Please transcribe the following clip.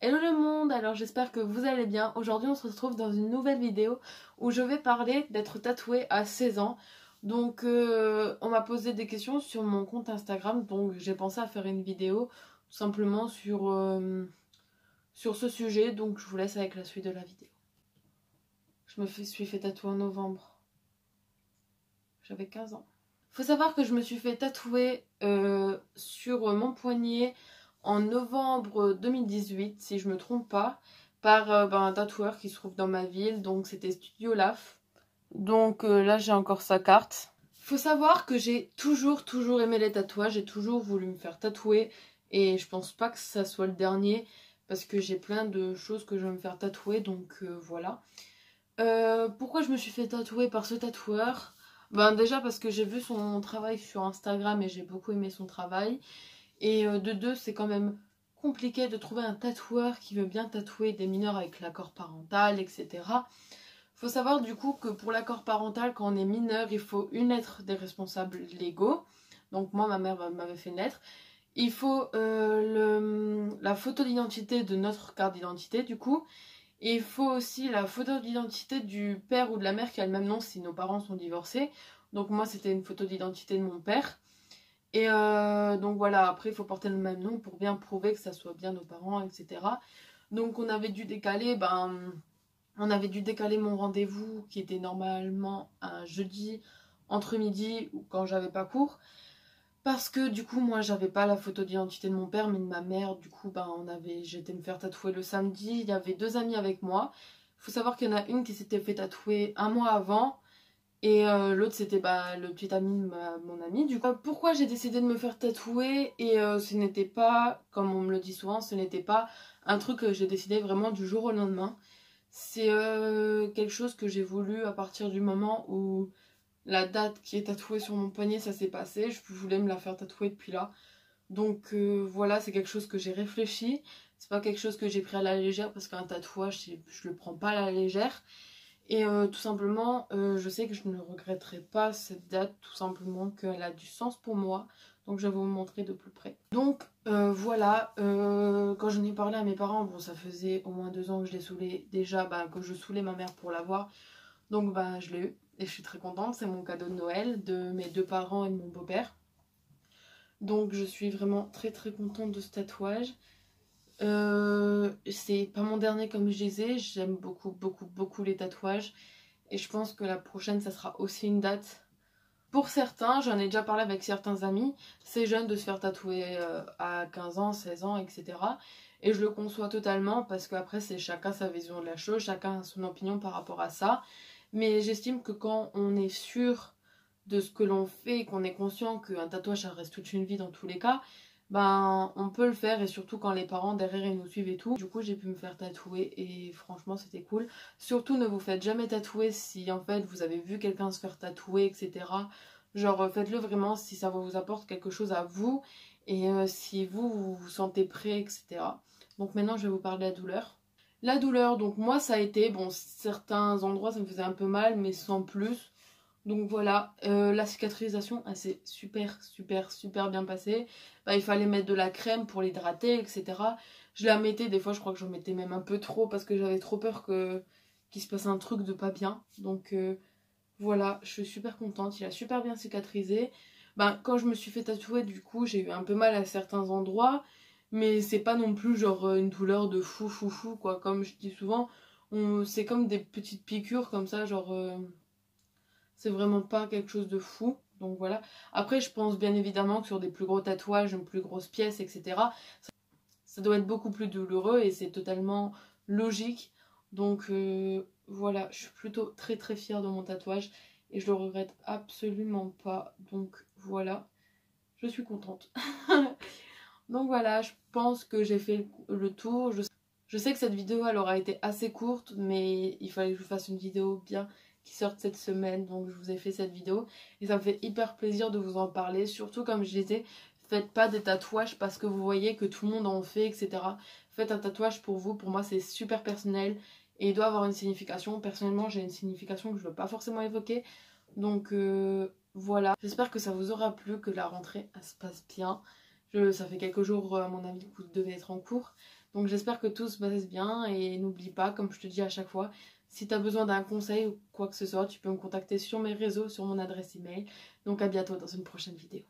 Hello le monde, alors j'espère que vous allez bien. Aujourd'hui on se retrouve dans une nouvelle vidéo où je vais parler d'être tatouée à 16 ans. Donc on m'a posé des questions sur mon compte Instagram, donc j'ai pensé à faire une vidéo tout simplement sur ce sujet. Donc je vous laisse avec la suite de la vidéo. Suis fait tatouer en novembre. J'avais 15 ans. Faut savoir que je me suis fait tatouer sur mon poignet en novembre 2018, si je me trompe pas, par un tatoueur qui se trouve dans ma ville, donc c'était Studio Laf. Donc là j'ai encore sa carte. Faut savoir que j'ai toujours aimé les tatouages, j'ai toujours voulu me faire tatouer et je pense pas que ça soit le dernier parce que j'ai plein de choses que je veux me faire tatouer, donc voilà. Pourquoi je me suis fait tatouer par ce tatoueur? Déjà parce que j'ai vu son travail sur Instagram et j'ai beaucoup aimé son travail. Et de deux, c'est quand même compliqué de trouver un tatoueur qui veut bien tatouer des mineurs avec l'accord parental, etc. Faut savoir du coup que pour l'accord parental, quand on est mineur, il faut une lettre des responsables légaux. Donc moi, ma mère m'avait fait une lettre. Il faut la photo d'identité de notre carte d'identité du coup. Et il faut aussi la photo d'identité du père ou de la mère qui a le même nom si nos parents sont divorcés. Donc moi c'était une photo d'identité de mon père. Et donc voilà, après il faut porter le même nom pour bien prouver que ça soit bien nos parents, etc. Donc on avait dû décaler, mon rendez-vous qui était normalement un jeudi entre midi ou quand j'avais pas cours. Parce que du coup moi j'avais pas la photo d'identité de mon père mais de ma mère, du coup j'étais me faire tatouer le samedi, il y avait deux amis avec moi. Faut savoir qu'il y en a une qui s'était fait tatouer un mois avant et l'autre c'était le petit ami de mon ami. Du coup pourquoi j'ai décidé de me faire tatouer et ce n'était pas, comme on me le dit souvent, ce n'était pas un truc que j'ai décidé vraiment du jour au lendemain. C'est quelque chose que j'ai voulu à partir du moment où la date qui est tatouée sur mon poignet, ça s'est passé. Je voulais me la faire tatouer depuis là. Donc voilà, c'est quelque chose que j'ai réfléchi. C'est pas quelque chose que j'ai pris à la légère parce qu'un tatouage, je le prends pas à la légère. Et tout simplement, je sais que je ne regretterai pas cette date, tout simplement qu'elle a du sens pour moi. Donc je vais vous montrer de plus près. Donc voilà, quand j'en ai parlé à mes parents, bon ça faisait au moins 2 ans que je l'ai saoulé déjà, que je saoulais ma mère pour l'avoir. Donc je l'ai eu et je suis très contente, c'est mon cadeau de Noël de mes deux parents et de mon beau-père. Donc je suis vraiment très contente de ce tatouage. C'est pas mon dernier comme je disais, j'aime beaucoup les tatouages. Et je pense que la prochaine ça sera aussi une date. Pour certains, j'en ai déjà parlé avec certains amis, c'est jeune de se faire tatouer à 15 ans, 16 ans, etc. Et je le conçois totalement parce qu'après c'est chacun sa vision de la chose, chacun a son opinion par rapport à ça. Mais j'estime que quand on est sûr de ce que l'on fait et qu'on est conscient qu'un tatouage ça reste toute une vie dans tous les cas, on peut le faire et surtout quand les parents derrière ils nous suivent et tout. Du coup j'ai pu me faire tatouer et franchement c'était cool. Surtout ne vous faites jamais tatouer si en fait vous avez vu quelqu'un se faire tatouer, etc. Genre faites-le vraiment si ça vous apporte quelque chose à vous et si vous vous sentez prêt, etc. Donc maintenant je vais vous parler de la douleur. La douleur, donc moi ça a été, bon certains endroits ça me faisait un peu mal mais sans plus. Donc voilà, la cicatrisation elle s'est super bien passée. Il fallait mettre de la crème pour l'hydrater, etc. Je la mettais, des fois je crois que j'en mettais même un peu trop parce que j'avais trop peur qu'il se passe un truc de pas bien. Donc voilà, je suis super contente, il a super bien cicatrisé. Quand je me suis fait tatouer du coup j'ai eu un peu mal à certains endroits. Mais c'est pas non plus genre une douleur de fou quoi. Comme je dis souvent, c'est comme des petites piqûres comme ça, genre c'est vraiment pas quelque chose de fou. Donc voilà. Après je pense bien évidemment que sur des plus gros tatouages, une plus grosse pièce, etc. Ça doit être beaucoup plus douloureux et c'est totalement logique. Donc voilà, je suis plutôt très fière de mon tatouage et je le regrette absolument pas. Donc voilà, je suis contente. Donc voilà, je pense que j'ai fait le tour. Je sais que cette vidéo elle aura été assez courte, mais il fallait que je fasse une vidéo bien qui sorte cette semaine. Donc je vous ai fait cette vidéo et ça me fait hyper plaisir de vous en parler. Surtout comme je disais, faites pas des tatouages parce que vous voyez que tout le monde en fait, etc. Faites un tatouage pour vous, pour moi c'est super personnel et il doit avoir une signification. Personnellement j'ai une signification que je ne veux pas forcément évoquer. Donc Voilà, j'espère que ça vous aura plu, que la rentrée elle se passe bien. Ça fait quelques jours à mon avis que vous devez être en cours. Donc j'espère que tout se passe bien et n'oublie pas, comme je te dis à chaque fois, si tu as besoin d'un conseil ou quoi que ce soit, tu peux me contacter sur mes réseaux, sur mon adresse email. Donc à bientôt dans une prochaine vidéo.